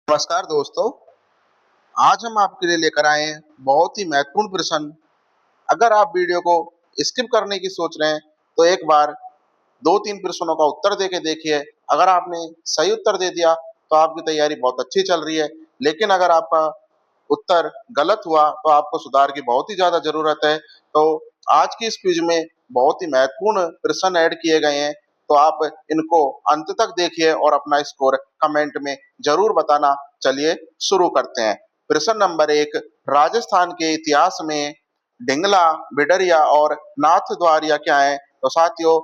नमस्कार दोस्तों। आज हम आपके लिए लेकर आए हैं बहुत ही महत्वपूर्ण प्रश्न। अगर आप वीडियो को स्किप करने की सोच रहे हैं तो एक बार दो तीन प्रश्नों का उत्तर दे के देखिए। अगर आपने सही उत्तर दे दिया तो आपकी तैयारी बहुत अच्छी चल रही है, लेकिन अगर आपका उत्तर गलत हुआ तो आपको सुधार की बहुत ही ज्यादा जरूरत है। तो आज की इस क्विज में बहुत ही महत्वपूर्ण प्रश्न ऐड किए गए हैं, तो आप इनको अंत तक देखिए और अपना स्कोर कमेंट में जरूर बताना। चलिए शुरू करते हैं। प्रश्न नंबर 1, राजस्थान के इतिहास में ढिंगला, बिडरिया और नाथ द्वारिया क्या है? तो साथियों,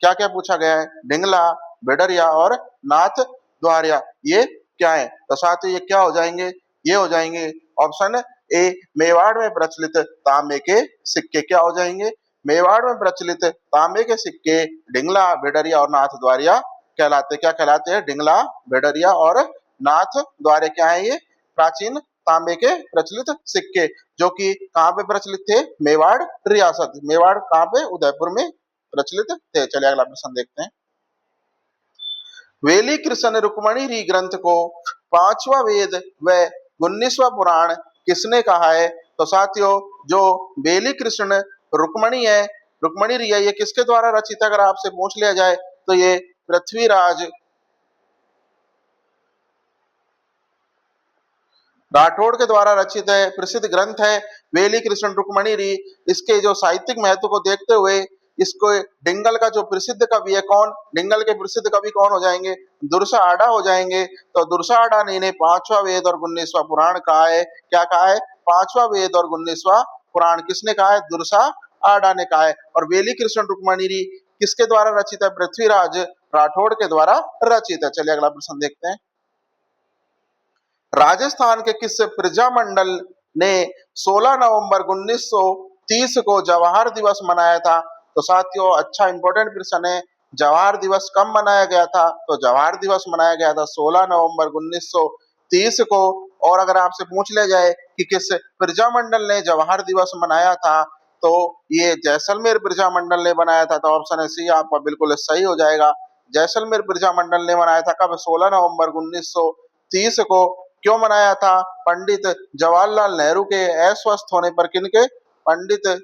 क्या क्या पूछा गया है? ढिंगला, बिडरिया और नाथ द्वारिया ये क्या है? तो साथियों, ये क्या हो जाएंगे? ये हो जाएंगे ऑप्शन ए, मेवाड़ में प्रचलित तांबे के सिक्के। क्या हो जाएंगे? मेवाड़ में प्रचलित तांबे के सिक्के ढिंगला, बिडरिया और नाथ द्वारिया कहलाते। क्या कहलाते हैं? ढिंगला, बिडरिया और नाथ द्वारिया क्या है? ये प्राचीन तांबे के प्रचलित सिक्के, जो कि कहाँ पे प्रचलित थे? मेवाड़ रियासत। मेवाड़ कहाँ पे? उदयपुर में प्रचलित थे। चलिए अगला प्रश्न देखते हैं। वेली कृष्ण रुक्मणी ग्रंथ को पांचवा वेद व 19वां पुराण किसने कहा है? तो साथियों, जो वेली कृष्ण रुक्मणी है, रुक्मणी है, ये किसके द्वारा रचित है? अगर आपसे पूछ लिया जाए तो ये पृथ्वीराज राठौड़ के द्वारा रचित है, प्रसिद्ध ग्रंथ है वेली कृष्ण रुक्मणी। इसके जो साहित्यिक महत्व को देखते हुए इसको डिंगल का जो प्रसिद्ध कवि है, कौन? डिंगल के प्रसिद्ध कवि कौन हो जाएंगे? दुर्सा आडा हो जाएंगे। तो दुर्सा आडा ने इन्हें पांचवा वेद और 19वां पुराण कहा है। क्या कहा है? पांचवा वेद और 19वां पुराण किसने कहा है? दुर्सा आडा ने कहा है। और वेली कृष्ण रुक्मणी किसके द्वारा रचित है? पृथ्वीराज राठौड़ के द्वारा रचित है। चलिए अगला प्रश्न देखते हैं। राजस्थान के किस प्रजामंडल ने 16 नवंबर 1930 को जवाहर दिवस मनाया था? तो साथियों, अच्छा इंपॉर्टेंट प्रश्न है। जवाहर दिवस कब मनाया गया था? तो जवाहर दिवस मनाया गया था 16 नवंबर 1930 को। और अगर आपसे पूछ लिया जाए कि किस प्रजामंडल ने जवाहर दिवस मनाया था, तो ये जैसलमेर प्रजामंडल ने बनाया था। तो ऑप्शन है सी आपका बिल्कुल सही हो जाएगा। जैसलमेर प्रजामंडल ने मनाया था। कब? 16 नवंबर 1930 को। क्यों मनाया था? पंडित जवाहरलाल नेहरू के अस्वस्थ होने पर। किनके? पंडित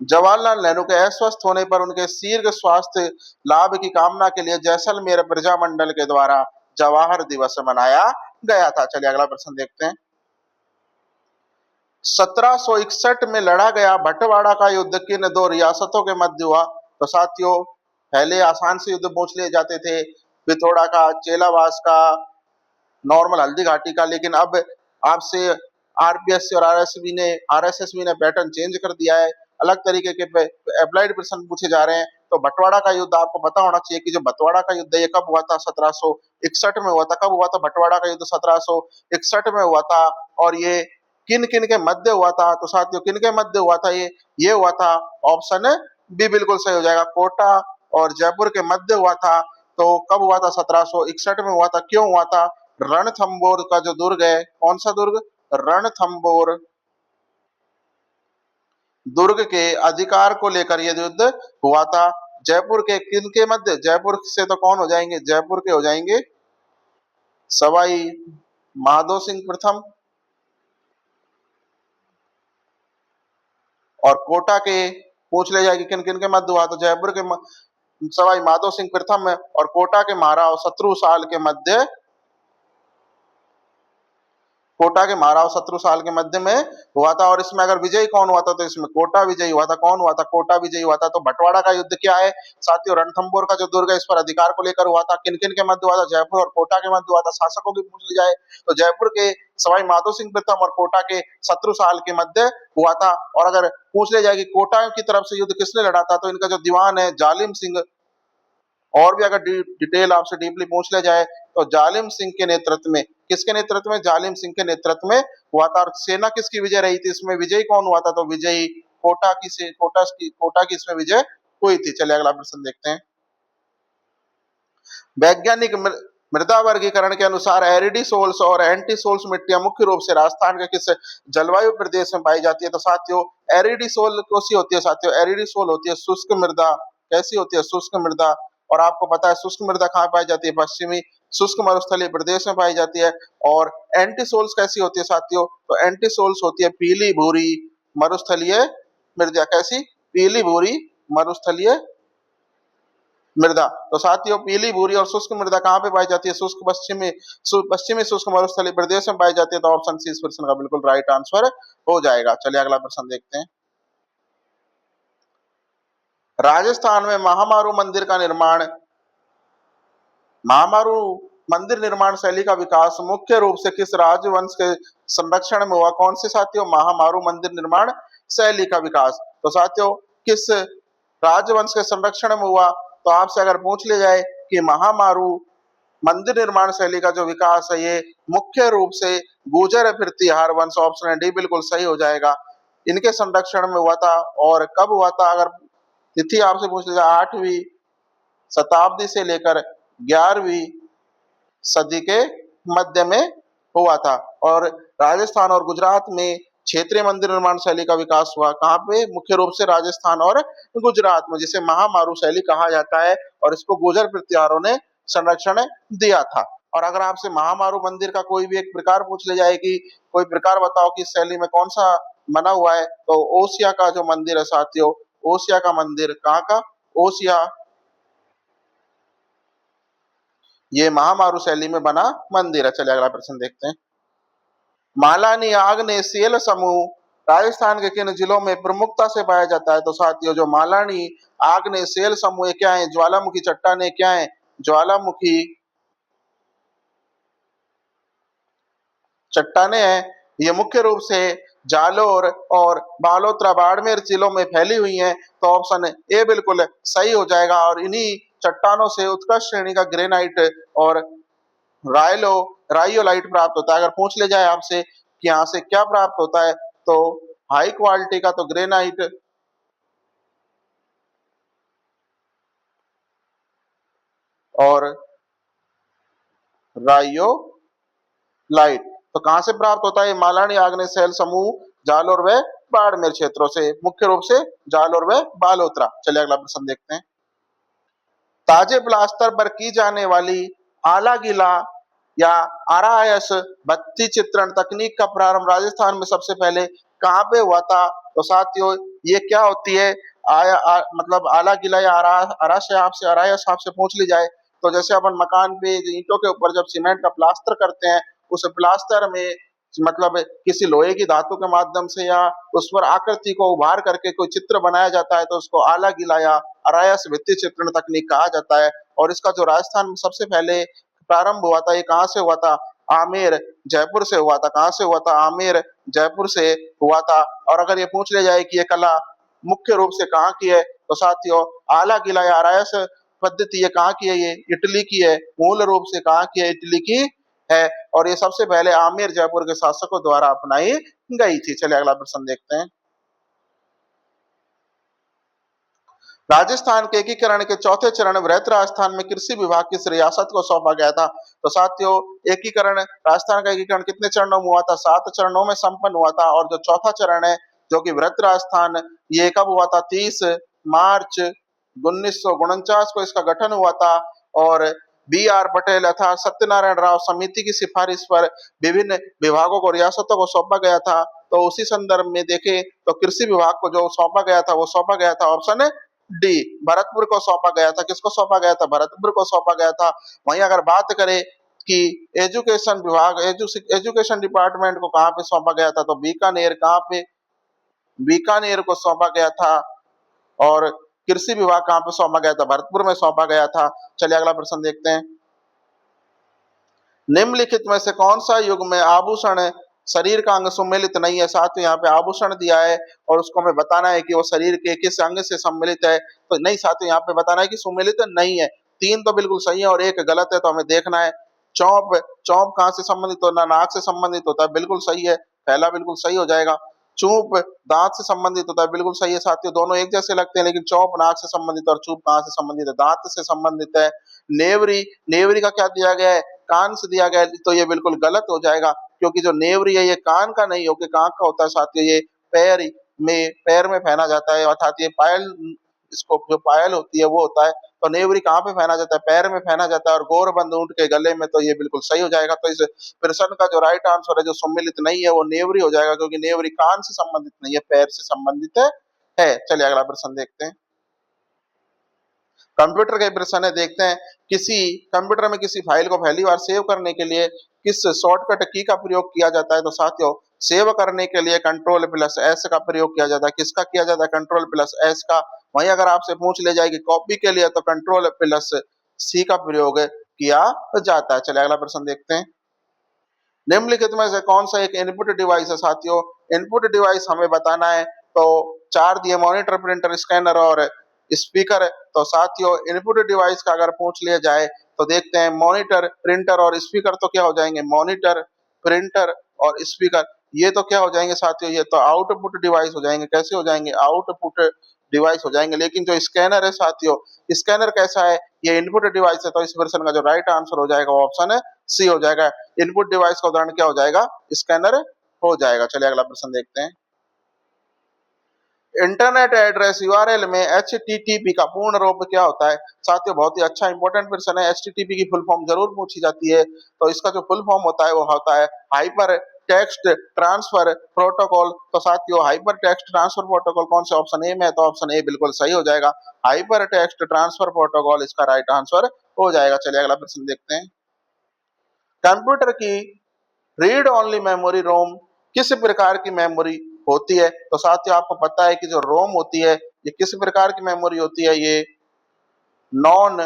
जवाहरलाल नेहरू के अस्वस्थ होने पर उनके शीघ्र स्वास्थ्य लाभ की कामना के लिए जैसलमेर प्रजामंडल के द्वारा जवाहर दिवस मनाया गया था। चलिए अगला प्रश्न देखते हैं। 1761 में लड़ा गया बंटवाड़ा का युद्ध किन दो रियासतों के मध्य हुआ? तो साथियों, पहले आसान से युद्ध पूछ लिए जाते थे, पिथौरा का, चेलावास का, नॉर्मल हल्दी घाटी का, लेकिन अब आपसे आरपीएससी और आरएसएसबी ने पैटर्न चेंज कर दिया है। अलग तरीके के अप्लाइड प्रश्न पूछे जा रहे हैं। तो बंटवाड़ा का युद्ध आपको पता होना चाहिए कि जो बंटवाड़ा का युद्ध है ये कब हुआ था? 1761 में हुआ था। कब हुआ था बंटवाड़ा का युद्ध? 1761 में हुआ था। और ये किन किन के मध्य हुआ था? तो साथियों, किन के मध्य हुआ था? ये हुआ था ऑप्शन बी बिल्कुल सही हो जाएगा। कोटा और जयपुर के मध्य हुआ था। तो कब हुआ था? 1761 में हुआ था। क्यों हुआ था? रणथंबोर का जो दुर्ग है, कौन सा दुर्ग? रणथंबोर दुर्ग के अधिकार को लेकर यह युद्ध हुआ था। जयपुर के किन के मध्य? जयपुर से तो कौन हो जाएंगे? जयपुर के हो जाएंगे सवाई माधो सिंह प्रथम। और कोटा के पूछ ले जाएगी किन किन के मध्य हुआ? तो जयपुर के सवाई माधो सिंह प्रथम और कोटा के महाराव शत्रु साल के मध्य, कोटा के महाराव शत्रु साल के मध्य में हुआ था। और इसमें अगर विजयी कौन हुआ था? तो इसमें कोटा विजयी हुआ था। कौन हुआ था? कोटा विजयी हुआ था। तो बंटवाड़ा का युद्ध क्या है साथियों? रणथंबोर का जो दुर्ग है इस पर अधिकार को लेकर हुआ था। किन किन के मध्य हुआ था? जयपुर और कोटा के मध्य हुआ था। शासकों की पूछ ली जाए तो जयपुर के सवाई माधो सिंह प्रथम और कोटा के शत्रु साल के मध्य हुआ था। और अगर पूछ ले जाए कि कोटा की तरफ से युद्ध किसने लड़ा था, तो इनका जो दीवान है जालिम सिंह। और भी अगर डिटेल आपसे डीपली पूछ लिया जाए तो जालिम सिंह के नेतृत्व में, किसके नेतृत्व में? जालिम सिंह के नेतृत्व में हुआ था। और सेना किसकी विजय रही थी? इसमें विजयी कौन हुआ था? तो विजयी कोटा की इसमें विजय हुई थी। चलिए अगला प्रश्न देखते हैं। वैज्ञानिक मृदा वर्गीकरण के अनुसार एरिडीसोल्स और एंटीसोल्स मिट्टियां मुख्य रूप से राजस्थान के किस जलवायु प्रदेश में पाई जाती है? तो साथियों, एरिडीसोल कैसी होती है? साथियों, एरिडीसोल होती है शुष्क मृदा। कैसी होती है? शुष्क मृदा। और आपको पता है शुष्क मृदा कहाँ पाई जाती है? पश्चिमी शुष्क मरुस्थलीय प्रदेश में पाई जाती है। और एंटीसोल्स कैसी होती है साथियों? तो एंटीसोल्स होती है पीली भूरी मरुस्थलीय मृदा। कैसी? पीली भूरी मरुस्थलीय मृदा। तो साथियों पीली भूरी और शुष्क मृदा कहाँ पे पाई जाती है? शुष्क पश्चिमी शुष्क मरुस्थलीय प्रदेश में पाई जाती है। तो ऑप्शन सी इस प्रश्न का बिल्कुल राइट आंसर हो जाएगा। चलिए अगला प्रश्न देखते हैं। राजस्थान में महामारू मंदिर का निर्माण, महामारू मंदिर निर्माण शैली का विकास मुख्य रूप से किस राजवंश के संरक्षण में हुआ? कौन से साथियों? महामारू मंदिर निर्माण शैली का विकास। तो साथियों किस राजवंश के संरक्षण में हुआ? तो आपसे अगर पूछ लिया जाए कि महामारू मंदिर निर्माण शैली का जो विकास है ये मुख्य रूप से गुर्जर प्रतिहार वंश, ऑप्शन डी बिल्कुल सही हो जाएगा, इनके संरक्षण में हुआ था। और कब हुआ था? अगर तिथि आपसे पूछ लिया 8वीं शताब्दी से लेकर 11वीं सदी के मध्य में हुआ था। और राजस्थान और गुजरात में क्षेत्रीय मंदिर निर्माण शैली का विकास हुआ। कहाँ पे? मुख्य रूप से राजस्थान और गुजरात में, जिसे महामारू शैली कहा जाता है। और इसको गुर्जर प्रतिहारों ने संरक्षण दिया था। और अगर आपसे महामारू मंदिर का कोई भी एक प्रकार पूछ ले जाए कि कोई प्रकार बताओ कि इस शैली में कौन सा बना हुआ है, तो ओसिया का जो मंदिर है साथियों, ओसिया का मंदिर, कहाँ का? ओसिया, ये महामारू शैली में बना मंदिर है। चलिए अगला प्रश्न देखते हैं। मालानी आग्नेय समूह राजस्थान के किन जिलों में प्रमुखता से पाया जाता है? तो साथियों जो मालानी आग्नेय समूह क्या है? ज्वालामुखी चट्टाने क्या है? ज्वालामुखी चट्टाने हैं। ये मुख्य रूप से जालोर और बालोतरा बाड़मेर जिलों में फैली हुई हैं। तो ऑप्शन ए बिल्कुल सही हो जाएगा। और इन्हीं चट्टानों से उत्कृष्ट श्रेणी का ग्रेनाइट और रायलो राइयोलाइट प्राप्त होता है। अगर पूछ ले जाए आपसे कि यहाँ से क्या प्राप्त होता है, तो हाई क्वालिटी का तो ग्रेनाइट और राइयोलाइट। तो कहाँ से प्राप्त होता है? मालानी आग्नेय समूह जालोर व बाड़मेर क्षेत्रों से, मुख्य रूप से जालोर व बालोतरा। चलिए अगला प्रश्न देखते हैं। ताजे प्लास्टर पर की जाने वाली आला गीला या आरआईएस बत्ती चित्रण तकनीक का प्रारंभ राजस्थान में सबसे पहले कहाँ पे हुआ था? तो साथियों ये क्या होती है? मतलब आला गीला या आरा से आपसे आरआईएस आपसे पूछ ली जाए, तो जैसे अपन मकान पे ईंटों के ऊपर जब सीमेंट का प्लास्टर करते हैं, उस प्लास्टर में मतलब किसी लोहे की धातु के माध्यम से या उस पर आकृति को उभार करके कोई चित्र बनाया जाता है, तो उसको आला गीला या आरआईएस भित्ति चित्रण तकनीक कहा जाता है। और इसका जो राजस्थान में सबसे पहले प्रारंभ हुआ था, ये कहाँ से हुआ था? आमेर जयपुर से हुआ था। कहाँ से हुआ था? आमेर जयपुर से हुआ था। और अगर ये पूछ लिया जाए कि ये कला मुख्य रूप से कहाँ की है, तो साथियों आला गीला या आरआईएस पद्धति ये कहाँ की है? ये इटली की है। मूल रूप से कहाँ की है? इटली की है। और ये सबसे पहले आमेर जयपुर के शासकों द्वारा अपनाई गई थी। चलिए अगला प्रश्न देखते हैं। राजस्थान के एकीकरण के चौथे चरण वृहत राजस्थान में कृषि विभाग किस रियासत को सौंपा गया था? तो साथियों एकीकरण, राजस्थान का एकीकरण कितने चरणों में हुआ था? 7 चरणों में संपन्न हुआ था। और जो चौथा चरण है जो कि वृहत राजस्थान, ये कब हुआ था? 30 मार्च 1949 को इसका गठन हुआ था। और B.R. पटेल अर्थात सत्यनारायण राव समिति की सिफारिश पर विभिन्न विभागों को रियासतों को सौंपा गया था। तो उसी संदर्भ में देखें तो कृषि विभाग को जो सौंपा गया था वो सौंपा गया था ऑप्शन डी, भरतपुर को सौंपा गया था। किसको सौंपा गया था? भरतपुर को सौंपा गया था। वहीं अगर बात करें कि एजुकेशन विभाग, एजुकेशन डिपार्टमेंट को कहाँ पे सौंपा गया था, तो बीकानेर, कहाँ पे? बीकानेर को सौंपा गया था। और कृषि विभाग कहाँ पे सौंपा गया था? भरतपुर में सौंपा गया था। चलिए अगला प्रश्न देखते हैं। निम्नलिखित में से कौन सा युग में आभूषण शरीर का अंग सम्मिलित नहीं है? साथ ही यहाँ पे आभूषण दिया है और उसको हमें बताना है कि वो शरीर के किस अंग से सम्मिलित है। तो नहीं साथियों, यहाँ पे बताना है कि सम्मिलित नहीं है। 3 तो बिल्कुल सही है और 1 गलत है, तो हमें देखना है। चौंप, चौंप कहाँ से संबंधित होता है? नाक से संबंधित होता है, बिल्कुल सही है, पहला बिल्कुल सही हो जाएगा। चूप दांत से संबंधित होता है, बिल्कुल सही है साथियों, दोनों एक जैसे लगते हैं, लेकिन चौंप नाक से संबंधित और चूप कहाँ से संबंधित है? दांत से संबंधित है। नेवरी, नेवरी का क्या दिया गया है? कान से दिया गया है, तो ये बिल्कुल गलत हो जाएगा, क्योंकि जो नेवरी है ये कान का नहीं होकर कहाँ का होता है साथियों? ये पैर में पहना जाता है, अर्थात ये पायल, इसको जो पायल होती है वो होता है तो नेवरी कहाँ पे पहना जाता है? पैर में पहना जाता है और गोरबंद ऊँट के गले में, तो ये बिल्कुल सही हो जाएगा। तो इस प्रश्न का जो राइट आंसर है, जो सम्मिलित नहीं है, वो नेवरी हो जाएगा, क्योंकि नेवरी कान से संबंधित नहीं है, पैर से संबंधित है। चलिए अगला प्रश्न देखते हैं। कंप्यूटर के प्रश्न है, देखते हैं। किसी कंप्यूटर में किसी फाइल को पहली बार सेव करने के लिए किस शॉर्टकट की का प्रयोग किया जाता है? तो साथियों, सेव करने के लिए कंट्रोल प्लस एस का प्रयोग किया जाता है। किसका किया जाता है? कंट्रोल प्लस एस का। वहीं अगर आपसे पूछ ले जाएगी कॉपी के लिए, तो कंट्रोल प्लस सी का प्रयोग किया जाता है। चलिए अगला प्रश्न देखते हैं। निम्नलिखित में से कौन सा एक इनपुट डिवाइस है? साथियों, इनपुट डिवाइस हमें बताना है, तो चार दिए, मॉनिटर, प्रिंटर, स्कैनर और स्पीकर। तो साथियों, इनपुट डिवाइस का अगर पूछ लिया जाए तो देखते हैं, मॉनिटर, प्रिंटर और स्पीकर तो क्या हो जाएंगे? मॉनिटर, प्रिंटर और स्पीकर, ये तो क्या हो जाएंगे साथियों? ये तो आउटपुट डिवाइस हो जाएंगे। कैसे हो जाएंगे? आउटपुट डिवाइस हो जाएंगे। लेकिन जो स्कैनर है साथियों, स्कैनर कैसा है? ये इनपुट डिवाइस है। तो इस प्रश्न का जो राइट आंसर हो जाएगा वो ऑप्शन है सी हो जाएगा। इनपुट डिवाइस का उदाहरण क्या हो जाएगा? स्कैनर हो जाएगा। चलिए अगला प्रश्न देखते हैं। इंटरनेट एड्रेस यूआरएल में एचटीटीपी का पूर्ण रूप क्या होता है? साथियों, बहुत ही अच्छा इंपॉर्टेंट प्रश्न है। एचटीटीपी की फुल फॉर्म जरूर पूछी जाती है। तो इसका जो फुल फॉर्म होता है वो होता है हाइपर टेक्स्ट ट्रांसफर प्रोटोकॉल। तो साथियों, हाइपर टेक्स्ट ट्रांसफर प्रोटोकॉल कौन से ऑप्शन ए में है? तो ऑप्शन ए बिल्कुल सही हो जाएगा। हाइपर टेक्स्ट ट्रांसफर प्रोटोकॉल इसका राइट आंसर हो जाएगा। चलिए अगला प्रश्न देखते हैं। कंप्यूटर की रीड ओनली मेमोरी रोम किस प्रकार की मेमोरी होती है? तो साथियों, आपको पता है कि जो रोम होती है ये किस प्रकार की मेमोरी होती है? ये नॉन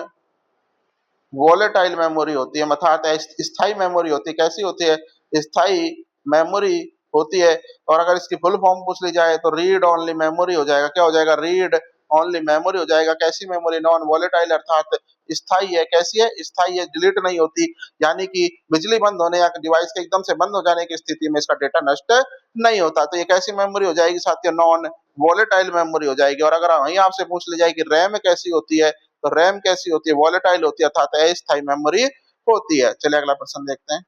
वोलेटाइल मेमोरी होती है, अर्थात स्थायी मेमोरी होती है। कैसी होती है? स्थायी मेमोरी होती है। और अगर इसकी फुल फॉर्म पूछ ली जाए तो रीड ओनली मेमोरी हो जाएगा। क्या हो जाएगा? रीड ओनली मेमोरी हो जाएगा। कैसी मेमोरी? नॉन वोलेटाइल, अर्थात स्थायी है। कैसी है? स्थायी है, डिलीट नहीं होती। यानी कि बिजली बंद होने या डिवाइस के एकदम से बंद हो जाने की स्थिति में इसका डेटा नष्ट नहीं होता। तो ये कैसी मेमोरी हो जाएगी साथियों? नॉन वोलेटाइल मेमोरी हो जाएगी। और अगर वहीं आपसे पूछ ली जाए कि रैम कैसी होती है, तो रैम कैसी होती है? वॉलेटाइल होती है, अर्थात अस्थायी मेमोरी होती है। चलिए अगला प्रश्न देखते हैं।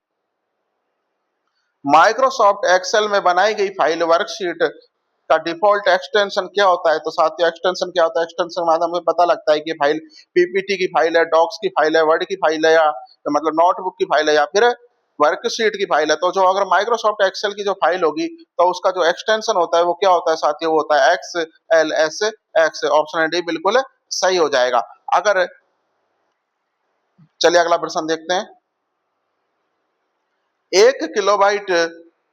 माइक्रोसॉफ्ट एक्सेल में बनाई गई फाइल वर्कशीट का डिफॉल्ट एक्सटेंशन क्या होता है? तो साथियों, एक्सटेंशन क्या होता है? एक्सटेंशन के माध्यम से पता लगता है कि फाइल पीपीटी की फाइल है, डॉक्स की फाइल है, वर्ड की फाइल है, या तो मतलब नोटबुक की फाइल है, या फिर वर्कशीट की फाइल है। तो जो अगर माइक्रोसॉफ्ट एक्सेल की जो फाइल होगी तो उसका जो एक्सटेंशन होता है वो क्या होता है साथियों? वो होता है x L S x. Option D बिल्कुल सही हो जाएगा। अगर चलिए अगला प्रश्न देखते हैं। 1 किलोबाइट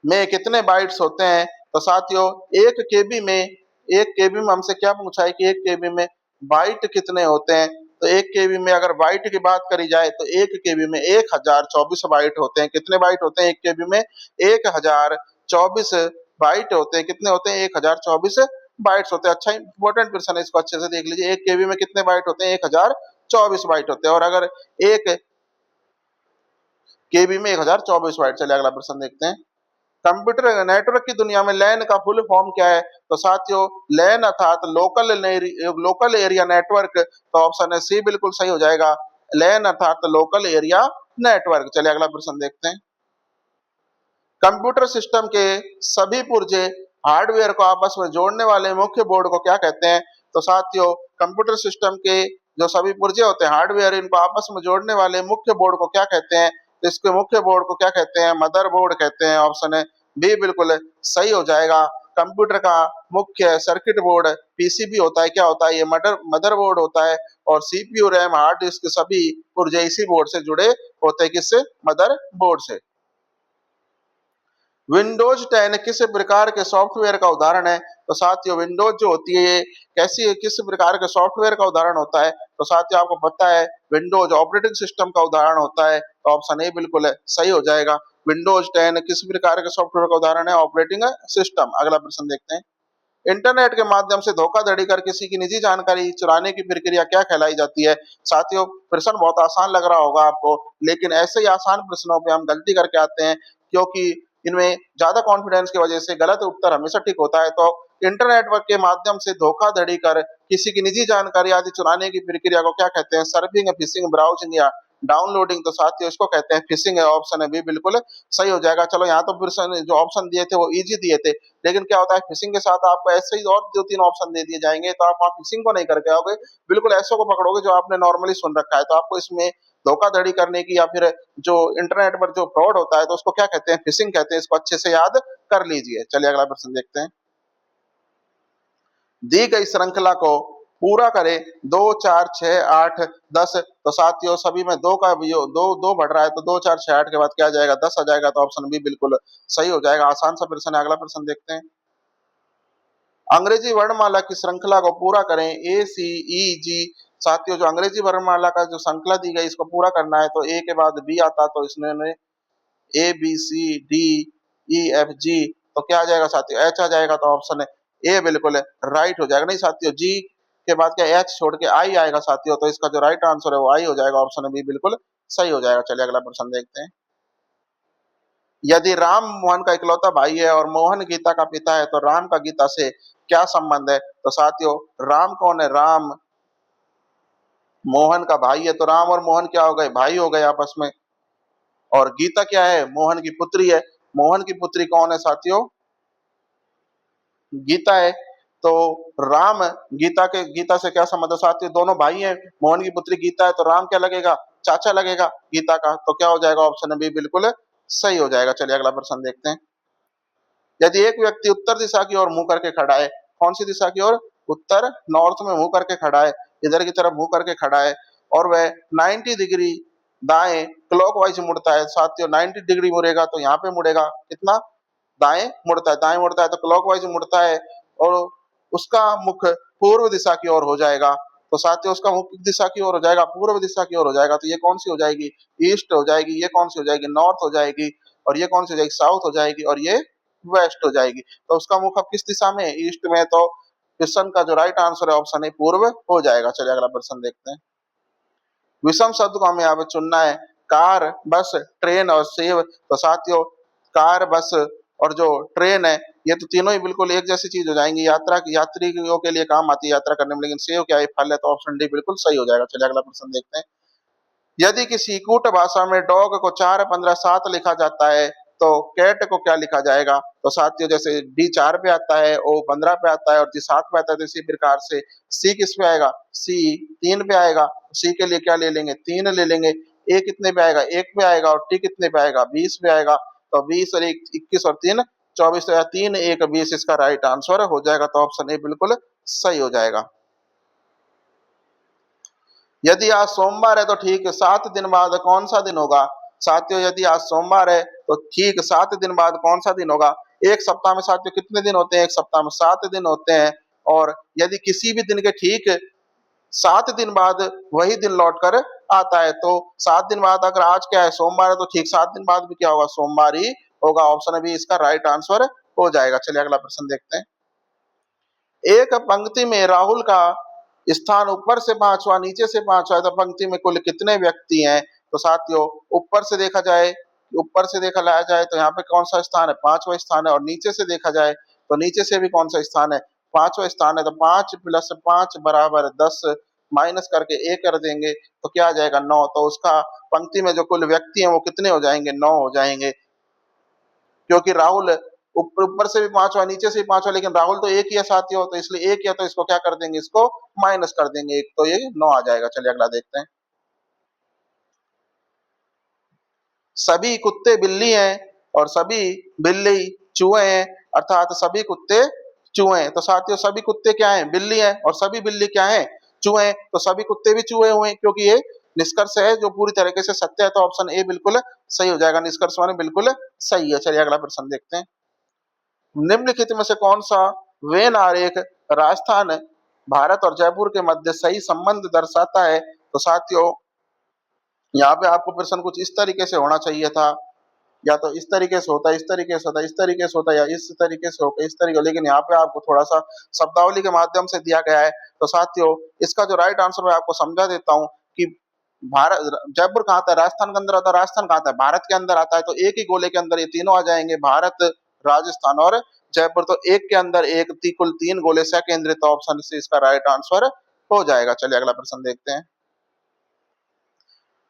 में कितने बाइट्स होते हैं? तो साथियों, 1 केबी में हमसे क्या पूछा है कि 1 केबी में बाइट कितने होते हैं? तो 1 केबी में अगर बाइट की बात करी जाए तो 1 केबी में 1024 बाइट होते हैं। कितने बाइट होते हैं 1 केबी में? 1024 बाइट होते हैं। कितने होते हैं? 1024 बाइट्स होते हैं। अच्छा इंपॉर्टेंट प्रश्न है, इसको अच्छे से देख लीजिए। 1 केबी में कितने बाइट होते हैं? 1024 बाइट होते हैं। और अगर 1 केबी में 1024 बाइट। चलिए अगला प्रश्न देखते हैं। कंप्यूटर नेटवर्क की दुनिया में लैन का फुल फॉर्म क्या है? तो साथियों, लैन अर्थात लोकल एरिया नेटवर्क। तो ऑप्शन है सी बिल्कुल सही हो जाएगा। लैन अर्थात लोकल एरिया नेटवर्क। चलिए अगला प्रश्न देखते हैं। कंप्यूटर सिस्टम के सभी पुर्जे हार्डवेयर को आपस में जोड़ने वाले मुख्य बोर्ड को क्या कहते हैं? तो साथियों, कंप्यूटर सिस्टम के जो सभी पुर्जे होते हैं हार्डवेयर, इनको आपस में जोड़ने वाले मुख्य बोर्ड को क्या कहते हैं? तो इसके मुख्य बोर्ड को क्या कहते हैं? मदरबोर्ड कहते हैं। ऑप्शन है बी बिल्कुल सही हो जाएगा। कंप्यूटर का मुख्य सर्किट बोर्ड पीसीबी होता है। क्या होता है? ये मदरबोर्ड होता है। और सीपीयू, रैम, हार्ड डिस्क सभी पुर्जे इसी बोर्ड से जुड़े होते हैं। किससे? मदरबोर्ड से। विंडोज 10 किस प्रकार के सॉफ्टवेयर का उदाहरण है? तो साथियों, विंडोज जो होती है ये कैसी किस प्रकार के सॉफ्टवेयर का उदाहरण होता है? तो साथियों, आपको पता है विंडोज ऑपरेटिंग सिस्टम का उदाहरण होता है। तो ऑप्शन ए बिल्कुल है सही हो जाएगा। विंडोज 10 किस प्रकार के सॉफ्टवेयर का उदाहरण है? Operating system. अगला प्रश्न देखते हैं। इंटरनेट के माध्यम से धोखाधड़ी कर किसी की निजी जानकारी चुराने की प्रक्रिया क्या कहलाई जाती है? साथियों, प्रश्न बहुत आसान लग रहा होगा आपको, लेकिन ऐसे ही आसान प्रश्नों पे हम गलती करके आते हैं, क्योंकि इनमें ज्यादा कॉन्फिडेंस की वजह से गलत उत्तर हमेशा ठीक होता है। तो इंटरनेट के माध्यम से धोखाधड़ी कर किसी की निजी जानकारी आदि चुराने की प्रक्रिया को क्या कहते हैं? सर्फिंग, फिशिंग, ब्राउजिंग या डाउनलोडिंग, तो साथियों इसको कहते हैं फिशिंग है। ऑप्शन है बी बिल्कुल सही हो जाएगा। चलो यहाँ तो प्रश्न जो ऑप्शन दिए थे वो इजी दिए थे, लेकिन क्या होता है फिशिंग के साथ आपको ऐसे ही और 2-3 ऑप्शन दे दिए जाएंगे, तो आप वहाँ फिशिंग को नहीं करके आओगे, बिल्कुल ऐसे को पकड़ोगे जो आपने नॉर्मली सुन रखा है। तो आपको इसमें धोखाधड़ी करने की या फिर जो इंटरनेट पर जो फ्रॉड होता है तो उसको क्या कहते हैं, फिशिंग कहते हैं। इसको अच्छे से याद कर लीजिए। चलिए अगला प्रश्न देखते हैं। दी गई श्रृंखला को पूरा करें 2 4 6 8 10। तो साथियों सभी में दो का दो दो बढ़ रहा है, तो 2 4 6 8 के बाद क्या आ जाएगा, 10 आ जाएगा। तो ऑप्शन बी बिल्कुल सही हो जाएगा। आसान सा प्रश्न है। अगला प्रश्न देखते हैं। अंग्रेजी वर्णमाला की श्रृंखला को पूरा करें ए सी ई जी। साथियों जो अंग्रेजी वर्णमाला का जो श्रृंखला दी गई इसको पूरा करना है, तो ए के बाद बी आता, तो इसने A B C D E F G, तो क्या आ जाएगा साथियों, एच आ जाएगा। तो ऑप्शन ए बिल्कुल राइट हो जाएगा। नहीं साथियों, जी के बाद क्या एच छोड़ के आई आएगा साथियों, तो इसका जो राइट आंसर है वो आई हो जाएगा। ऑप्शन बी बिल्कुल सही हो जाएगा। चलिए अगला प्रश्न देखते हैं। यदि राम मोहन का इकलौता भाई है और मोहन गीता का पिता है, तो राम का गीता से क्या संबंध है? तो साथियों राम कौन है, राम मोहन का भाई है, तो राम और मोहन क्या हो गए, भाई हो गए आपस में। और गीता क्या है, मोहन की पुत्री है। मोहन की पुत्री कौन है साथियों, गीता है। तो राम गीता से क्या संबंध है साथियों, दोनों भाई हैं। मोहन की पुत्री गीता है, तो राम क्या लगेगा, चाचा लगेगा गीता का। तो क्या हो जाएगा, ऑप्शन बी बिल्कुल सही हो जाएगा। चलिए अगला प्रश्न देखते हैं। यदि एक व्यक्ति उत्तर दिशा की ओर मुंह करके खड़ा है, कौन सी दिशा की ओर, उत्तर नॉर्थ में मुंह करके खड़ा है, इधर की तरफ मुंह करके खड़ा है, और वह 90 डिग्री दाएं क्लॉकवाइज मुड़ता है। साथियों 90 डिग्री मुड़ेगा तो यहाँ पे मुड़ेगा कितना, दाएं मुड़ता है, दाएं मुड़ता है तो क्लॉकवाइज मुड़ता है, और उसका मुख पूर्व दिशा की ओर हो जाएगा। तो साथियों उसका मुख किस दिशा की ओर हो जाएगा, पूर्व दिशा की ओर हो जाएगा। तो ये कौन सी हो जाएगी, ईस्ट हो जाएगी। ये कौन सी हो जाएगी, नॉर्थ हो जाएगी। और ये कौन सी हो जाएगी, साउथ हो जाएगी। और ये वेस्ट हो जाएगी। तो उसका मुख अब किस दिशा में है, ईस्ट में। तो क्वेश्चन का जो राइट आंसर है ऑप्शन ए पूर्व हो जाएगा। चलिए अगला प्रश्न देखते हैं। विषम शब्द को हमें यहाँ पे चुनना है, कार, बस, ट्रेन और सेव। तो साथियों कार, बस और जो ट्रेन है, ये तो तीनों ही बिल्कुल एक जैसी चीज हो जाएंगी, यात्रा की यात्रियों के लिए काम आती है यात्रा करने में। लेकिन सेव क्या है, फल है। तो ऑप्शन डी बिल्कुल सही हो जाएगा। चलिए अगला प्रश्न देखते हैं। यदि किसी कूट भाषा में डॉग को 4 15 7 लिखा जाता है, तो कैट को क्या लिखा जाएगा? तो साथियों जैसे डी 4 पे आता है, ओ 15 पे आता है और जी 7 पे आता है, तो इसी प्रकार से सी किस पे आएगा, सी 3 पे आएगा। सी के लिए क्या ले लेंगे, 3 ले लेंगे। ए कितने पे आएगा, 1 पे आएगा। और टी कितने पे आएगा, 20 पे आएगा। तो 20 और 1 21 और 3 24, तो 3 1 20 इसका राइट आंसर हो जाएगा। तो ऑप्शन ए बिल्कुल सही हो जाएगा। यदि आज सोमवार है तो ठीक 7 दिन बाद कौन सा दिन होगा? साथियों यदि आज सोमवार है तो ठीक 7 दिन बाद कौन सा दिन होगा? एक सप्ताह में साथियों कितने दिन होते हैं? एक सप्ताह में 7 दिन होते हैं। और यदि किसी भी दिन के ठीक 7 दिन बाद वही दिन लौट कर आता है, तो 7 दिन बाद अगर आज क्या है, सोमवार है, तो ठीक 7 दिन बाद भी क्या होगा, सोमवार ही होगा। ऑप्शन बी इसका राइट आंसर हो जाएगा। चलिए अगला प्रश्न देखते हैं। एक पंक्ति में राहुल का स्थान ऊपर से 5वां, नीचे से 5वां है, तो पंक्ति में कुल कितने व्यक्ति हैं? तो साथियों ऊपर से देखा जाए, ऊपर से देखा लाया जाए तो यहाँ पे कौन सा स्थान है, 5वां स्थान है। और नीचे से देखा जाए तो नीचे से भी कौन सा स्थान है, 5वां स्थान है। तो 5 + 5 = 10, माइनस करके ए कर देंगे तो क्या आ जाएगा, 9। तो उसका पंक्ति में जो कुल व्यक्ति हैं वो कितने हो जाएंगे, 9 हो जाएंगे। क्योंकि राहुल ऊपर से भी 5वां, नीचे से भी 5वां, लेकिन राहुल तो एक ही है साथियों, तो इसलिए एक है, तो इसको क्या कर देंगे, इसको माइनस कर देंगे एक, तो ये 9 आ जाएगा। चलिए अगला देखते हैं। सभी कुत्ते बिल्ली हैं और सभी बिल्ली चूहे हैं, अर्थात सभी कुत्ते चूहे हैं। तो साथियों सभी कुत्ते क्या हैं, बिल्ली हैं, और सभी बिल्ली क्या हैं, चूहे हैं। तो सभी कुत्ते भी चूहे हुए हैं, क्योंकि ये निष्कर्ष है जो पूरी तरीके से सत्य है। तो ऑप्शन ए बिल्कुल सही हो जाएगा, निष्कर्ष माने बिल्कुल सही है। चलिए अगला प्रश्न देखते हैं। निम्नलिखित में से कौन सा वेन आरेख राजस्थान, भारत और जयपुर के मध्य सही संबंध दर्शाता है? तो साथियों यहाँ पे आपको प्रश्न कुछ इस तरीके से होना चाहिए था, या तो इस तरीके से होता है, इस तरीके से होता है, इस तरीके से होता है, या इस तरीके से होता है, इस तरीके, लेकिन यहाँ पे आपको थोड़ा सा शब्दावली के माध्यम से दिया गया है। तो साथियों इसका जो राइट आंसर मैं आपको समझा देता हूँ कि भारत, जयपुर कहाँ आता है, राजस्थान के अंदर आता है। राजस्थान कहाँ आता है, भारत के अंदर आता है। तो एक ही गोले के अंदर ये तीनों आ जाएंगे, भारत, राजस्थान और जयपुर। तो एक के अंदर एक, कुल 3 गोले से केंद्रित। तो ऑप्शन से इसका राइट आंसर हो जाएगा। चलिए अगला प्रश्न देखते हैं।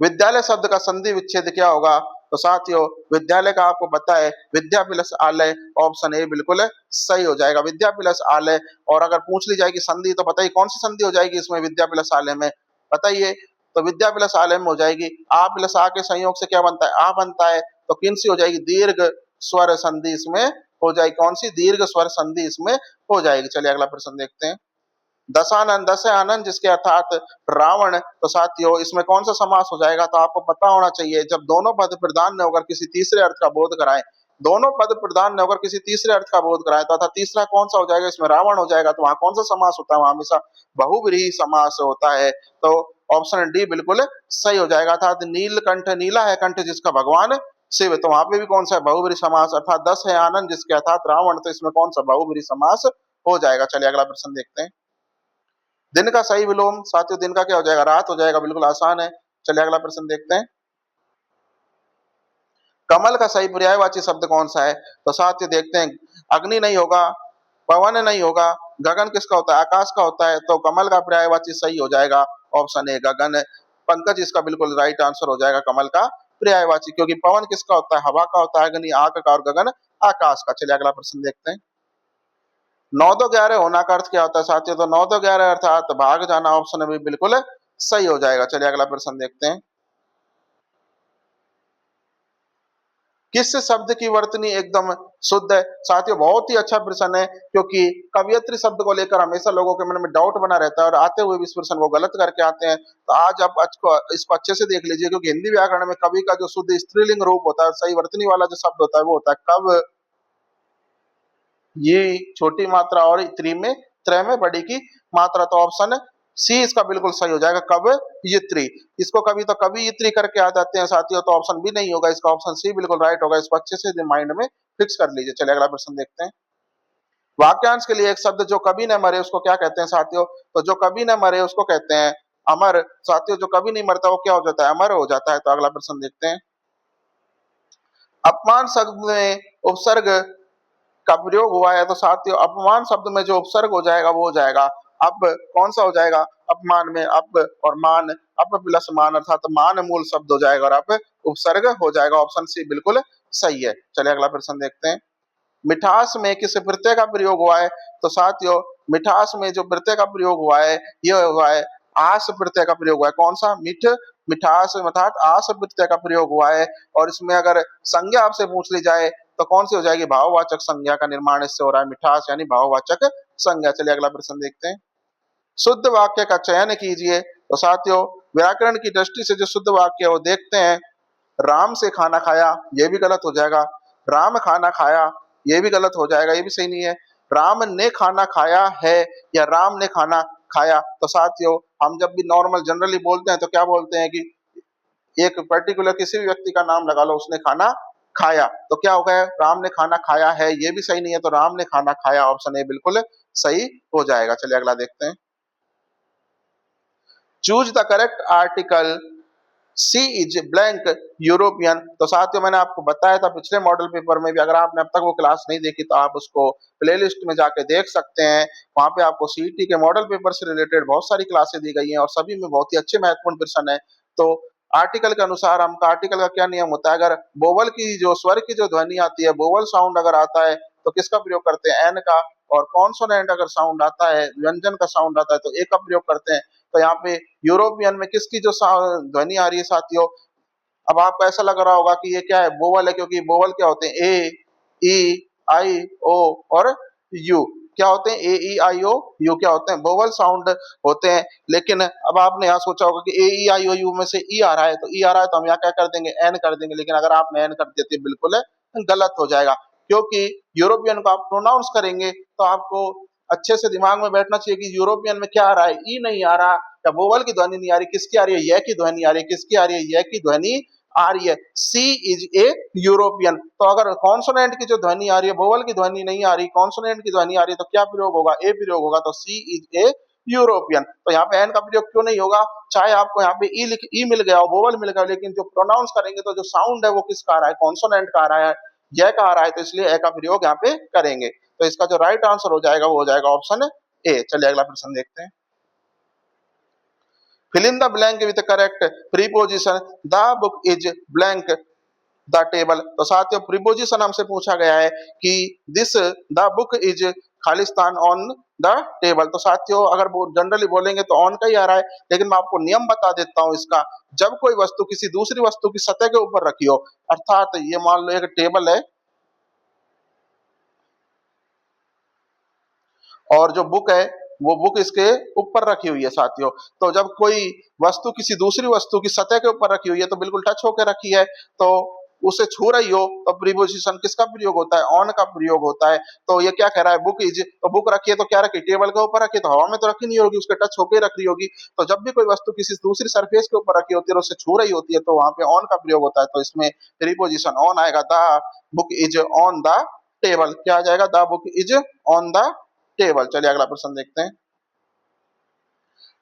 विद्यालय शब्द का संधि विच्छेद क्या होगा? तो साथियों विद्यालय का आपको पता है विद्या प्लस आलय, ऑप्शन ए बिल्कुल सही हो जाएगा, विद्या प्लस आलय। और अगर पूछ ली जाएगी संधि तो बताइए कौन सी संधि हो जाएगी इसमें विद्या प्लस आलय में, बताइए। तो विद्या प्लस आलय में हो जाएगी आ प्लस आ के संयोग से क्या बनता है? आ बनता है। तो किन सी हो जाएगी? दीर्घ स्वर संधि इसमें हो जाएगी। कौन सी? दीर्घ स्वर संधि इसमें हो जाएगी। चलिए अगला प्रश्न देखते हैं। दशानन, दस आनंद जिसके अर्थात रावण, तो साथियों इसमें कौन सा समास हो जाएगा? तो आपको पता होना चाहिए जब दोनों पद प्रधान ने होकर किसी तीसरे अर्थ का बोध कराए, दोनों पद प्रधान ने होकर किसी तीसरे अर्थ का बोध कराए तो तीसरा कौन सा हो जाएगा? इसमें रावण हो जाएगा। तो वहां कौन सा समास होता है? वहां हमेशा बहुव्रीहि समास होता है। तो ऑप्शन डी बिल्कुल सही हो जाएगा। अर्थात नीलकंठ, नीला है कंठ जिसका भगवान शिव, तो वहां पे भी कौन सा है? बहुव्रीहि समास। अर्थात दस है आनंद जिसके अर्थात रावण, तो इसमें कौन सा? बहुव्रीहि समास हो जाएगा। चलिए अगला प्रश्न देखते हैं। दिन का सही विलोम साथियों दिन का क्या हो जाएगा? रात हो जाएगा, बिल्कुल आसान है। चलिए अगला प्रश्न देखते हैं। कमल का सही पर्यायवाची शब्द कौन सा है? तो साथियों देखते हैं, अग्नि नहीं होगा, पवन नहीं होगा, गगन किसका होता है? आकाश का होता है। तो कमल का पर्यायवाची सही हो जाएगा ऑप्शन ए गगन। पंकज इसका बिल्कुल राइट आंसर हो जाएगा कमल का पर्यायवाची, क्योंकि पवन किसका होता है? हवा का होता है, अग्नि आग का और गगन आकाश का। चलिए अगला प्रश्न देखते हैं। 9-2-11 होना का अर्थ क्या होता है साथियों? तो 9-2-11 अर्थात भाग जाना, ऑप्शन भी बिल्कुल सही हो जाएगा। चलिए अगला प्रश्न देखते हैं। किस शब्द की वर्तनी एकदम शुद्ध है? साथियों बहुत ही अच्छा प्रश्न है, क्योंकि कवियत्री शब्द को लेकर हमेशा लोगों के मन में डाउट बना रहता है और आते हुए भी इस प्रश्न को गलत करके आते हैं। तो आज आप इसको अच्छे से देख लीजिए, क्योंकि हिंदी व्याकरण में कवि का जो शुद्ध स्त्रीलिंग रूप होता है, सही वर्तनी वाला जो शब्द होता है वो होता है कव। ये छोटी मात्रा और त्री में त्रय में बड़ी की मात्रा, तो ऑप्शन सी इसका बिल्कुल सही हो जाएगा कब यित्री। इसको कभी तो कभी यित्री करके आ जाते हैं साथियों, तो ऑप्शन बी नहीं होगा, इसका ऑप्शन सी बिल्कुल राइट होगा। इसको अच्छे से माइंड में फिक्स कर लीजिए। चलिए अगला प्रश्न देखते हैं। वाक्यांश के लिए एक शब्द जो कभी न मरे उसको क्या कहते हैं साथियों? तो जो कभी न मरे उसको कहते हैं अमर। साथियों जो कभी नहीं मरता वो क्या हो जाता है? अमर हो जाता है। तो अगला प्रश्न देखते हैं। अपमान शब्द में उपसर्ग का प्रयोग हुआ है, तो साथियों अपमान शब्द में जो उपसर्ग हो जाएगा वो हो जाएगा अप। कौन सा हो जाएगा? अपमान में अप और मान, अप प्लस मान अर्थात मान मूल शब्द हो जाएगा और अप उपसर्ग हो जाएगा। ऑप्शन सी बिल्कुल सही है। चलिए अगला प्रश्न देखते हैं। मिठास में किस प्रत्यय का प्रयोग हुआ है? तो साथियों मिठास में जो प्रत्यय का प्रयोग हुआ है यह हुआ है आस प्रत्यय का प्रयोग हुआ है। कौन सा? मिठ, मिठास अर्थात आस प्रत्यय का प्रयोग हुआ है। और इसमें अगर संज्ञा आपसे पूछ ली जाए तो कौन सी हो जाएगी? भाववाचक संज्ञा का निर्माण इससे हो रहा है, मिठास यानी भाववाचक संज्ञा। चलिए अगला प्रश्न देखते हैं। शुद्ध वाक्य का चयन कीजिए। तो साथियों व्याकरण की दृष्टि से जो शुद्ध वाक्य है वो देखते हैं। राम से खाना खाया, ये भी गलत हो जाएगा। राम खाना खाया, ये भी गलत हो जाएगा, ये भी सही नहीं है। राम ने खाना खाया है या राम ने खाना खाया, तो साथियों हम जब भी नॉर्मल जनरली बोलते हैं तो क्या बोलते हैं कि एक पर्टिकुलर किसी भी व्यक्ति का नाम लगा लो, उसने खाना खाया, तो क्या हो गया? राम ने खाना खाया है, ये भी सही नहीं है, तो राम ने खाना खाया ऑप्शन ए बिल्कुल सही हो जाएगा। चलिए अगला देखते हैं। Choose the correct article, she is blank European. तो साथियों मैंने आपको बताया था पिछले मॉडल पेपर में भी, अगर आपने अब तक वो क्लास नहीं देखी तो आप उसको प्लेलिस्ट में जाके देख सकते हैं। वहां पे आपको सीईटी के मॉडल पेपर से रिलेटेड बहुत सारी क्लासें दी गई हैं और सभी में बहुत ही अच्छे महत्वपूर्ण प्रश्न है। तो आर्टिकल के अनुसार हमका आर्टिकल का क्या नियम होता है? अगर बोवल की जो स्वर की जो ध्वनि आती है, बोवल साउंड अगर आता है तो किसका प्रयोग करते हैं? एन का। और कॉन्सोनेंट अगर साउंड आता है, व्यंजन का साउंड आता है, तो ए का प्रयोग करते हैं। तो यहाँ पे यूरोपियन में किसकी जो ध्वनि आ रही है साथियों? अब आपको ऐसा लग रहा होगा कि ये क्या है? बोवल है, क्योंकि बोवल क्या होते हैं? ए, ई, आई, ओ और यू। क्या होते हैं? ए, ई, आई, ओ, यू क्या होते हैं? बोवल साउंड होते हैं। लेकिन अब आपने यहाँ सोचा होगा कि ए, ई, आई, ओ, यू में से ई आ रहा है, तो ई आ रहा है तो हम यहाँ क्या कर देंगे? एन कर देंगे। लेकिन अगर आपने एन कर देते बिल्कुल गलत हो जाएगा, क्योंकि यूरोपियन को आप प्रोनाउंस करेंगे तो आपको अच्छे से दिमाग में बैठना चाहिए कि यूरोपियन में क्या आ रहा है? ई नहीं आ रहा, या बोवल की ध्वनि नहीं आ रही, किसकी आ रही है? ये की ध्वनि आ रही है। किसकी आ रही है? ये की ध्वनि आ रही है। सी इज ए यूरोपियन। तो अगर कॉन्सोनेंट की जो ध्वनि आ रही है, बोवल की ध्वनि नहीं आ रही, कॉन्सोनेंट की ध्वनि आ रही है, तो क्या प्रयोग होगा? ए प्रयोग होगा। तो सी इज ए यूरोपियन। तो यहाँ पे एन का प्रयोग क्यों नहीं होगा? चाहे आपको यहाँ पे ई मिल गया हो, बोवल मिल गया, लेकिन जो प्रोनाउंस करेंगे तो जो साउंड है वो किसका आ रहा है? कॉन्सोनेंट का आ रहा है, जय का आ रहा है, तो इसलिए ए का प्रयोग यहाँ पे करेंगे। तो इसका जो राइट आंसर हो जाएगा वो हो जाएगा ऑप्शन ए। चलिए अगला प्रश्न देखते हैं। fill in the blank with the correct preposition, the book is blank the table. तो साथियों प्रीपोजिशन हमसे पूछा गया है कि this the book is Khalistan on the table. तो साथियों अगर वो जनरली बोलेंगे तो ऑन का ही आ रहा है, लेकिन मैं आपको नियम बता देता हूं इसका। जब कोई वस्तु किसी दूसरी वस्तु की सतह के ऊपर रखी हो, अर्थात ये मान लो एक टेबल है और जो बुक है वो बुक इसके ऊपर रखी हुई है साथियों। तो जब कोई वस्तु किसी दूसरी वस्तु की सतह के ऊपर रखी हुई है तो बिल्कुल टच होकर रखी है, तो उसे छू रही हो, तो प्रीपोजिशन किसका प्रयोग होता है? ऑन का प्रयोग होता है। तो ये क्या कह रहा है? बुक इज, तो बुक रखी है तो क्या रखी? टेबल के ऊपर रखी है, तो हवा में तो रखी नहीं होगी, उसके टच होकर रख रही होगी। तो जब भी कोई वस्तु किसी दूसरी सरफेस के ऊपर रखी होती है और उसे छू रही होती है तो वहां पे ऑन का प्रयोग होता है। तो इसमें प्रीपोजिशन ऑन आएगा, the book is on the table. क्या आ जाएगा? The book is on the table. चलिए अगला प्रश्न देखते हैं।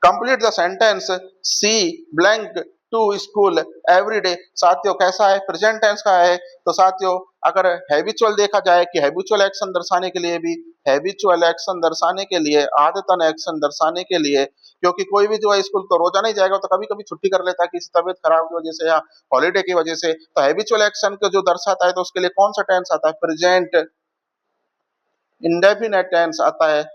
Complete the sentence she blank to school every day. साथियों कैसा है? प्रेजेंट टेंस का है। तो साथियों अगर हैबिचुअल देखा जाए कि हैबिचुअल एक्शन दर्शाने के लिए भी, हैबिचुअल एक्शन दर्शाने के लिए, आदतन एक्शन दर्शाने के लिए, क्योंकि कोई भी जो है स्कूल तो रोजाना ही जाएगा, तो कभी कभी छुट्टी कर लेता है किसी तबीयत खराब की वजह से या हॉलीडे की वजह से। तो हैबिचुअल एक्शन को जो दर्शाता है तो उसके लिए कौन सा टेंस आता है? प्रेजेंट इंडेफिनेट टेंस आता है।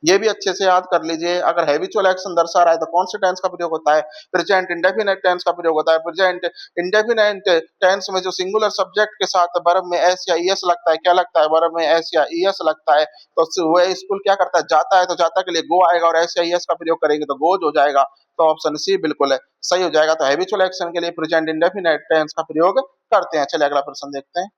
ये भी अच्छे से याद कर लीजिए। अगर हैबिचुअल एक्शन दर्शा रहा है तो कौन से टेंस का प्रयोग होता है? प्रेजेंट इंडेफिनेट टेंस का प्रयोग होता है। प्रेजेंट इंडेफिनेट टेंस में जो सिंगुलर सब्जेक्ट के साथ वर्ब में एस या ईएस लगता है, क्या लगता है? वर्ब में एस या ईएस लगता है। तो वह स्कूल क्या करता है? जाता है, तो जाता के लिए गो आएगा और एस या ईएस का प्रयोग करेंगे तो गोज हो जाएगा। तो ऑप्शन सी बिल्कुल है सही हो जाएगा। तो हैबिचुअल एक्शन के लिए प्रेजेंट इंडेफिनेट टेंस का प्रयोग करते हैं। चलिए अगला प्रश्न देखते हैं।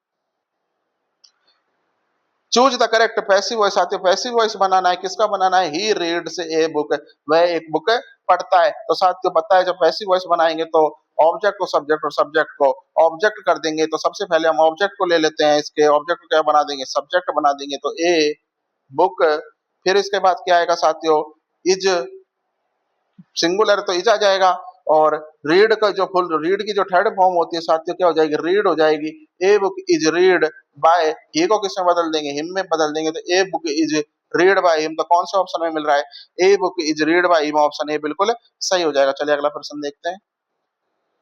Choose the correct passive voice. आते पैसिव वॉइस बनाना है, किसका बनाना है? ही रीड्स ए बुक, वह एक बुक पढ़ता है। तो साथियों पता है जब पैसिव वॉइस बनाएंगे तो ऑब्जेक्ट को सब्जेक्ट और सब्जेक्ट को ऑब्जेक्ट कर देंगे। तो सबसे पहले हम ऑब्जेक्ट को ले लेते हैं, इसके ऑब्जेक्ट को क्या बना देंगे? सब्जेक्ट बना देंगे। तो ए बुक, फिर इसके बाद क्या आएगा साथियों? इज, सिंगुलर तो इज आ जाएगा। और रीड का जो फुल रीड की जो थर्ड फॉर्म होती है साथियों क्या हो जाएगी? रीड हो जाएगी। A book is read by, he को किसमें बदल देंगे? हिम में बदल देंगे। तो a book is read by him, तो कौन से ऑप्शन में मिल रहा है? A book is read by him, option A बिल्कुल सही हो जाएगा। चलिए अगला प्रश्न देखते हैं।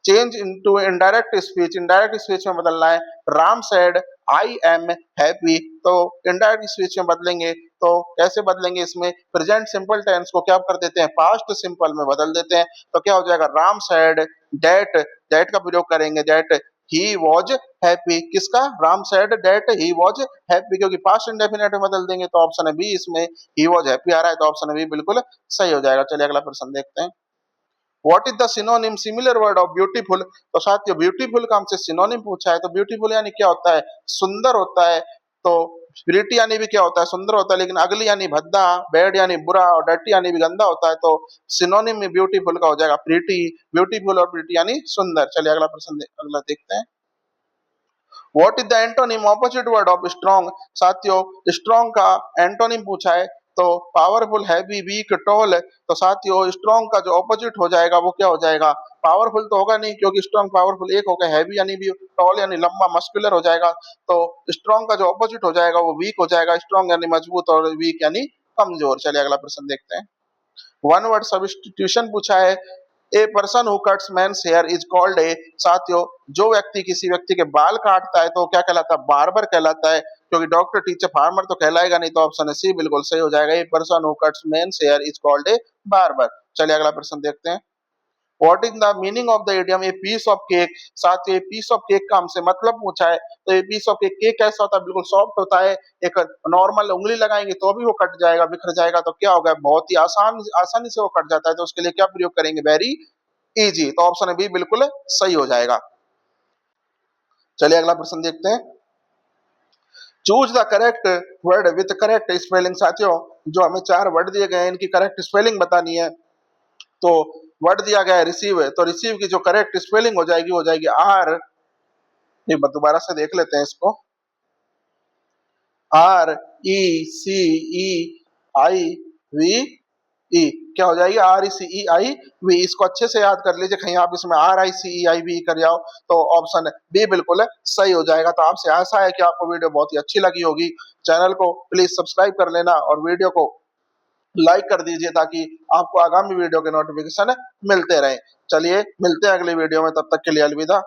Change into indirect speech, indirect speech में बदलना है। Ram said I am happy, तो इनडायरेक्ट स्पीच में बदलेंगे तो कैसे बदलेंगे? इसमें प्रेजेंट सिंपल टेंस को क्या कर देते हैं? पास्ट सिंपल में बदल देते हैं। तो क्या हो जाएगा? राम सेड दैट, दैट का प्रयोग करेंगे, दैट ही वॉज हैप्पी। किसका? Ram said that he was happy, क्योंकि पास्ट इंडेफिनिट में बदल देंगे। तो ऑप्शन है बी, इसमें ही वॉज हैप्पी आ रहा है, तो ऑप्शन है बी बिल्कुल सही हो जाएगा। चलिए अगला प्रश्न देखते हैं। What is the synonym similar word of beautiful. तो साथियों ब्यूटीफुल का हमसे सिनोनिम पूछा है, तो ब्यूटीफुल यानी क्या होता है? सुंदर होता है। तो प्रीटी यानी भी क्या होता है? सुंदर होता है। लेकिन अगली यानी भद्दा, बैड यानी बुरा और डर्टी यानी भी गंदा होता है। तो सिनोनिम में ब्यूटीफुल का हो जाएगा प्रीटी। ब्यूटीफुल और प्रीटी यानी सुंदर। चलिए अगला प्रश्न अगला देखते हैं। What is the antonym opposite word of strong. साथियों स्ट्रॉन्ग का एंटोनिम पूछा है, तो पावरफुल, हैवी, वीक, टॉल। तो साथियों स्ट्रॉन्ग का जो ऑपोजिट हो जाएगा वो क्या हो जाएगा? पावरफुल तो होगा नहीं, क्योंकि स्ट्रॉन्ग पावरफुल एक होगा, हैवी यानी भी, टॉल यानी लंबा मस्कुलर हो जाएगा। तो स्ट्रॉन्ग का जो ऑपोजिट हो जाएगा वो वीक हो जाएगा। स्ट्रॉन्ग यानी मजबूत और वीक यानी कमजोर। चलिए अगला प्रश्न देखते हैं। वन वर्ड सब्स्टिट्यूशन पूछा है। A person who cuts men's hair is called a. साथियों जो व्यक्ति किसी व्यक्ति के बाल काटता है तो क्या कहलाता है? बार्बर कहलाता है। क्योंकि डॉक्टर, टीचर, फार्मर तो कहलाएगा नहीं। तो ऑप्शन है सी बिल्कुल सही हो जाएगा। A person who cuts men's hair is called a barber. चलिए अगला प्रश्न देखते हैं। What is the meaning of the idiom a piece of cake. साथ ही पीस ऑफ केक का हमसे मतलब पूछा है। तो ये पीस ऑफ केक, केक कैसा होता है? बिल्कुल सॉफ्ट होता है। एक नॉर्मल उंगली लगाएंगे तो भी वो कट जाएगा, बिखर जाएगा। तो क्या होगा? बहुत ही आसानी से वो कट जाता है। तो उसके लिए क्या प्रयोग करेंगे? Very easy. तो ऑप्शन बी बिल्कुल सही हो जाएगा। चलिए अगला प्रश्न देखते हैं। Choose the correct word with correct spelling. साथियों जो हमें चार वर्ड दिए गए हैं इनकी करेक्ट स्पेलिंग बतानी है। तो वर्ड दिया गया है रिसीव है, तो रिसीव की जो करेक्ट स्पेलिंग हो जाएगी, हो जाएगी आर, ये दोबारा से देख लेते हैं इसको। Are E C E I V E, क्या हो जाएगी? R E C E I V. इसको अच्छे से याद कर लीजिए, कहीं आप इसमें are I C E I we कर जाओ तो ऑप्शन बी बिल्कुल सही हो जाएगा। तो आपसे आशा है कि आपको वीडियो बहुत ही अच्छी लगी होगी। चैनल को प्लीज सब्सक्राइब कर लेना और वीडियो को लाइक कर दीजिए ताकि आपको आगामी वीडियो के नोटिफिकेशन मिलते रहें। चलिए मिलते हैं अगली वीडियो में, तब तक के लिए अलविदा।